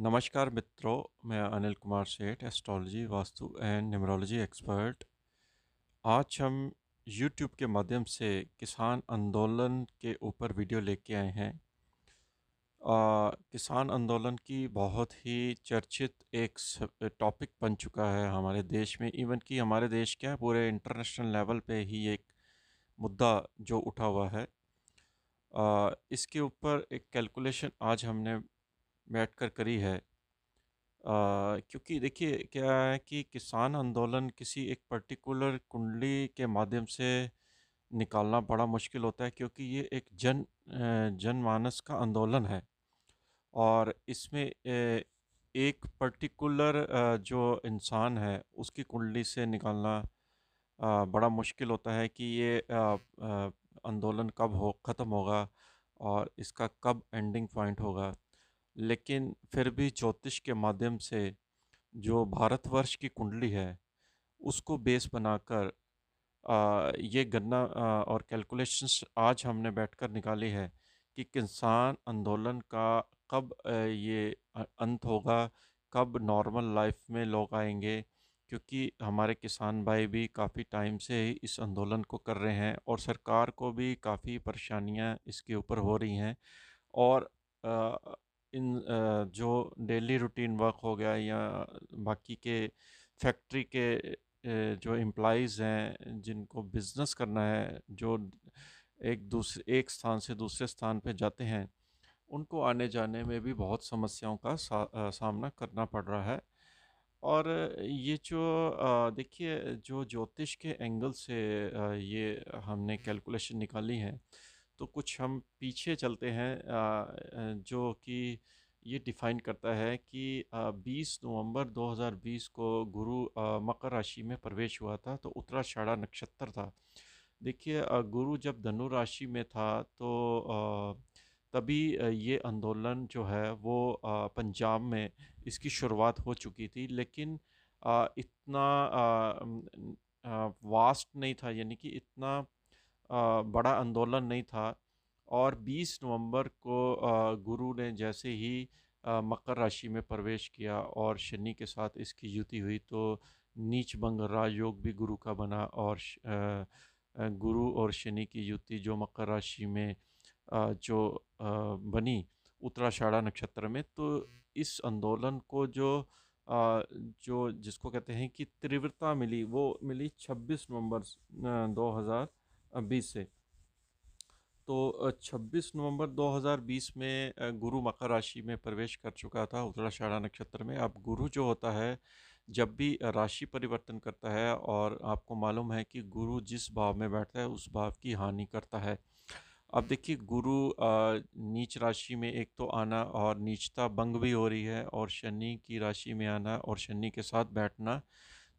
नमस्कार मित्रों, मैं अनिल कुमार सेठ, astrology, vastu and numerology expert. आज हम यूट्यूब के माध्यम से किसान आंदोलन के ऊपर वीडियो लेके आए हैं। किसान आंदोलन की बहुत ही चर्चित एक टॉपिक बन चुका है हमारे देश में। इवन कि हमारे देश क्या, पूरे इंटरनेशनल लेवल पे ही एक मुद्दा जो उठा हुआ है। इसके ऊपर एक कैलकुलेशन आज हमने बैठकर करी है। क्योंकि देखिए क्या है कि किसान आंदोलन किसी एक पर्टिकुलर कुंडली के माध्यम से निकालना बड़ा मुश्किल होता है, क्योंकि ये एक जनमानस का आंदोलन है। और इसमें एक पर्टिकुलर जो इंसान है उसकी कुंडली से निकालना बड़ा मुश्किल होता है कि ये आंदोलन कब ख़त्म होगा और इसका कब एंडिंग पॉइंट होगा। लेकिन फिर भी ज्योतिष के माध्यम से जो भारतवर्ष की कुंडली है उसको बेस बनाकर ये गणना और कैलकुलेशंस आज हमने बैठकर निकाली है कि किसान आंदोलन का कब ये अंत होगा, कब नॉर्मल लाइफ में लोग आएंगे। क्योंकि हमारे किसान भाई भी काफ़ी टाइम से ही इस आंदोलन को कर रहे हैं और सरकार को भी काफ़ी परेशानियां इसके ऊपर हो रही हैं। और अ, जो डेली रूटीन वर्क हो गया या बाकी के फैक्ट्री के जो एम्प्लॉइज़ हैं जिनको बिजनेस करना है, जो एक स्थान से दूसरे स्थान पे जाते हैं, उनको आने जाने में भी बहुत समस्याओं का सामना करना पड़ रहा है। और ये जो देखिए, जो ज्योतिष के एंगल से ये हमने कैलकुलेशन निकाली है, तो कुछ हम पीछे चलते हैं जो कि ये डिफाइन करता है कि 20 नवंबर 2020 को गुरु मकर राशि में प्रवेश हुआ था, तो उत्तराषाढ़ा नक्षत्र था। देखिए, गुरु जब धनु राशि में था तो तभी ये आंदोलन जो है वो पंजाब में इसकी शुरुआत हो चुकी थी। लेकिन इतना वास्ट नहीं था, यानी कि इतना बड़ा आंदोलन नहीं था। और 20 नवंबर को गुरु ने जैसे ही मकर राशि में प्रवेश किया और शनि के साथ इसकी युति हुई, तो नीच भंग राजयोग भी गुरु का बना। और गुरु और शनि की युति जो मकर राशि में जो बनी उत्तराषाढ़ा नक्षत्र में, तो इस आंदोलन को जो जिसको कहते हैं कि तीव्रता मिली, वो मिली 26 नवंबर 2020 से। तो 26 नवंबर 2020 में गुरु मकर राशि में प्रवेश कर चुका था उत्तराषाढ़ा नक्षत्र में। अब गुरु जो होता है, जब भी राशि परिवर्तन करता है, और आपको मालूम है कि गुरु जिस भाव में बैठता है उस भाव की हानि करता है। अब देखिए, गुरु नीच राशि में एक तो आना और नीचता भंग भी हो रही है, और शनि की राशि में आना और शनि के साथ बैठना,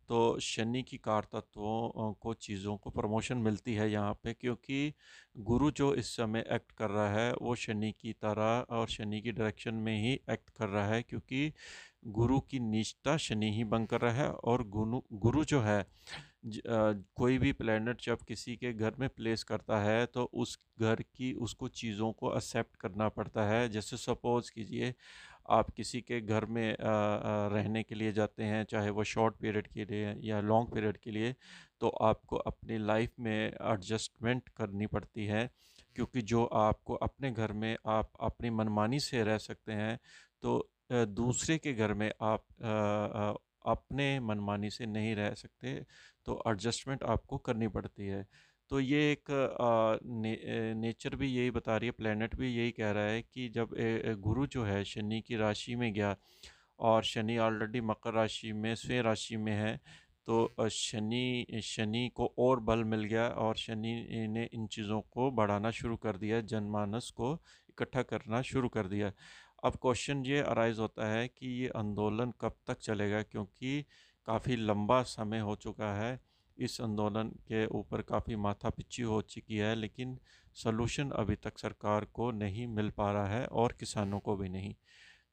तो शनि की कार तत्वों को चीज़ों को प्रमोशन मिलती है यहाँ पे। क्योंकि गुरु जो इस समय एक्ट कर रहा है वो शनि की तरह और शनि की डायरेक्शन में ही एक्ट कर रहा है, क्योंकि गुरु की नीचता शनि ही भंग कर रहा है। और गुरु गुरु जो है, कोई भी प्लेनेट जब किसी के घर में प्लेस करता है तो उस घर की उसको चीज़ों को एक्सेप्ट करना पड़ता है। जैसे सपोज़ कीजिए, आप किसी के घर में रहने के लिए जाते हैं, चाहे वो शॉर्ट पीरियड के लिए या लॉन्ग पीरियड के लिए, तो आपको अपनी लाइफ में एडजस्टमेंट करनी पड़ती है। क्योंकि जो आपको अपने घर में आप अपनी मनमानी से रह सकते हैं, तो दूसरे के घर में आप अपने मनमानी से नहीं रह सकते। तो एडजस्टमेंट आपको करनी पड़ती है। तो ये एक नेचर भी यही बता रही है, प्लेनेट भी यही कह रहा है कि जब गुरु जो है शनि की राशि में गया, और शनि ऑलरेडी मकर राशि में स्वयं राशि में है, तो शनि शनि को और बल मिल गया, और शनि ने इन चीज़ों को बढ़ाना शुरू कर दिया, जनमानस को इकट्ठा करना शुरू कर दिया। अब क्वेश्चन ये अराइज होता है कि ये आंदोलन कब तक चलेगा, क्योंकि काफ़ी लंबा समय हो चुका है। इस आंदोलन के ऊपर काफ़ी माथापच्ची हो चुकी है, लेकिन सलूशन अभी तक सरकार को नहीं मिल पा रहा है और किसानों को भी नहीं।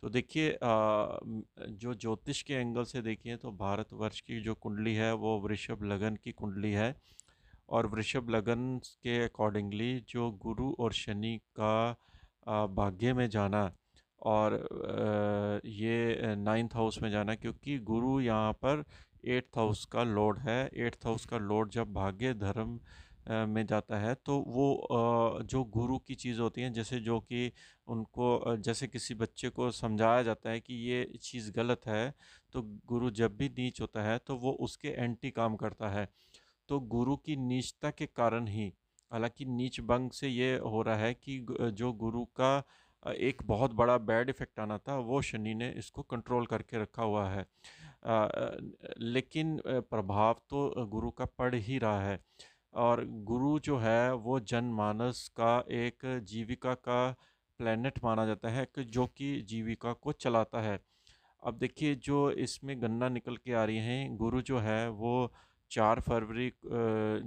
तो देखिए, जो ज्योतिष के एंगल से देखिए तो भारतवर्ष की जो कुंडली है वो वृषभ लगन की कुंडली है। और वृषभ लगन के अकॉर्डिंगली जो गुरु और शनि का भाग्य में जाना, और ये नाइन्थ हाउस में जाना, क्योंकि गुरु यहाँ पर एट्थ हाउस का लॉर्ड है। एट्थ हाउस का लॉर्ड जब भाग्य धर्म में जाता है तो वो जो गुरु की चीज़ होती हैं, जैसे जो कि उनको जैसे किसी बच्चे को समझाया जाता है कि ये चीज़ गलत है, तो गुरु जब भी नीच होता है तो वो उसके एंटी काम करता है। तो गुरु की नीचता के कारण ही, हालांकि नीच भंग से ये हो रहा है कि जो गुरु का एक बहुत बड़ा बैड इफेक्ट आना था, वो शनि ने इसको कंट्रोल करके रखा हुआ है। लेकिन प्रभाव तो गुरु का पड़ ही रहा है। और गुरु जो है वो जनमानस का एक जीविका का प्लेनेट माना जाता है, कि जो कि जीविका को चलाता है। अब देखिए, जो इसमें गन्ना निकल के आ रही हैं, गुरु जो है वो 4 फरवरी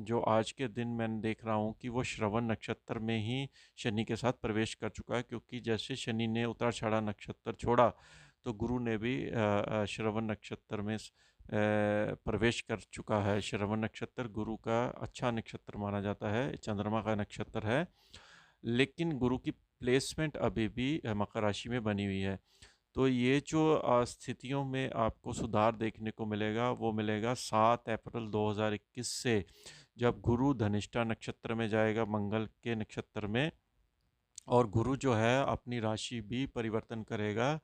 जो आज के दिन मैं देख रहा हूँ कि वो श्रवण नक्षत्र में ही शनि के साथ प्रवेश कर चुका है, क्योंकि जैसे शनि ने उतराषाढ़ा नक्षत्र छोड़ा तो गुरु ने भी श्रवण नक्षत्र में प्रवेश कर चुका है। श्रवण नक्षत्र गुरु का अच्छा नक्षत्र माना जाता है, चंद्रमा का नक्षत्र है, लेकिन गुरु की प्लेसमेंट अभी भी मकर राशि में बनी हुई है। तो ये जो स्थितियों में आपको सुधार देखने को मिलेगा, वो मिलेगा 7 अप्रैल 2021 से, जब गुरु धनिष्ठा नक्षत्र में जाएगा, मंगल के नक्षत्र में। और गुरु जो है अपनी राशि भी परिवर्तन करेगा,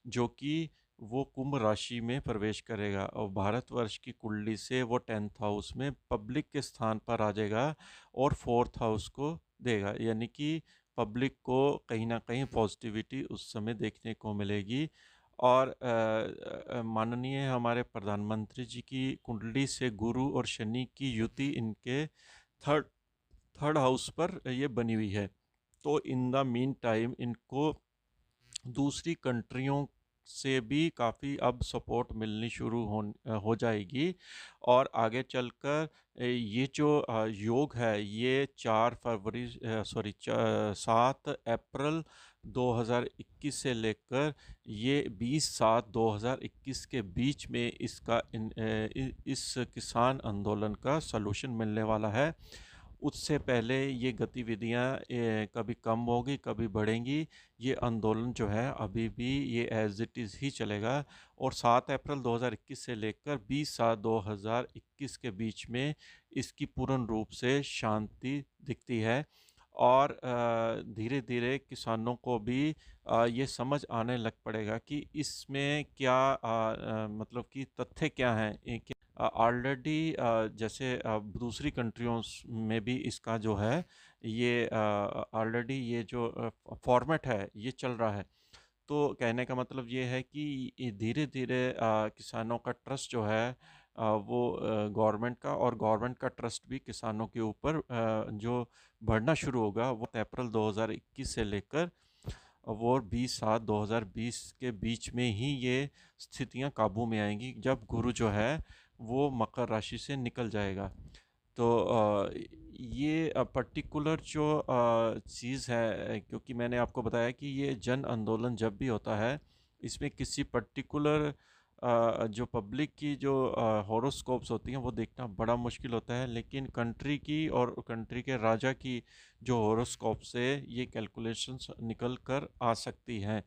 जो कि वो कुंभ राशि में प्रवेश करेगा, और भारतवर्ष की कुंडली से वो 10th हाउस में पब्लिक के स्थान पर आ जाएगा और 4th हाउस को देगा। यानी कि पब्लिक को कहीं ना कहीं पॉजिटिविटी उस समय देखने को मिलेगी। और माननीय हमारे प्रधानमंत्री जी की कुंडली से गुरु और शनि की युति इनके थर्ड थर्ड हाउस पर ये बनी हुई है। तो इन द मीन टाइम इनको दूसरी कंट्रियों से भी काफ़ी अब सपोर्ट मिलनी शुरू हो जाएगी। और आगे चलकर ये जो योग है, ये 4 फरवरी, सॉरी 7 अप्रैल 2021 से लेकर ये 20/7/2021 के बीच में इस किसान आंदोलन का सलूशन मिलने वाला है। उससे पहले ये गतिविधियां कभी कम होगी, कभी बढ़ेंगी। ये आंदोलन जो है अभी भी ये एज इट इज़ ही चलेगा। और 7 अप्रैल 2021 से लेकर 20/7/2021 के बीच में इसकी पूर्ण रूप से शांति दिखती है। और धीरे धीरे किसानों को भी ये समझ आने लग पड़ेगा कि इसमें क्या मतलब कि तथ्य क्या हैं। ऑलरेडी जैसे दूसरी कंट्रियों में भी इसका जो है ये ऑलरेडी ये जो फॉर्मेट है ये चल रहा है। तो कहने का मतलब ये है कि धीरे धीरे किसानों का ट्रस्ट जो है वो गवर्नमेंट का, और गवर्नमेंट का ट्रस्ट भी किसानों के ऊपर जो बढ़ना शुरू होगा, वो अप्रैल 2021 से लेकर वो 20/7/2020 के बीच में ही ये स्थितियां काबू में आएंगी, जब गुरु जो है वो मकर राशि से निकल जाएगा। तो ये पर्टिकुलर जो चीज़ है, क्योंकि मैंने आपको बताया कि ये जन आंदोलन जब भी होता है, इसमें किसी पर्टिकुलर जो पब्लिक की जो हॉरोस्कोप्स होती हैं वो देखना बड़ा मुश्किल होता है, लेकिन कंट्री की और कंट्री के राजा की जो हॉरोस्कोप से ये कैलकुलेशंस निकल कर आ सकती हैं।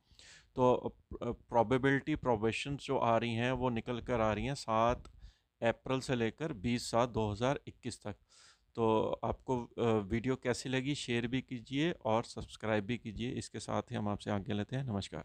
तो प्रोबेबिलिटी प्रोबेशंस जो आ रही हैं वो निकल कर आ रही हैं 7 अप्रैल से लेकर 20/7/2021 तक। तो आपको वीडियो कैसी लगी शेयर भी कीजिए और सब्सक्राइब भी कीजिए। इसके साथ ही हम आपसे आज्ञा लेते हैं। नमस्कार।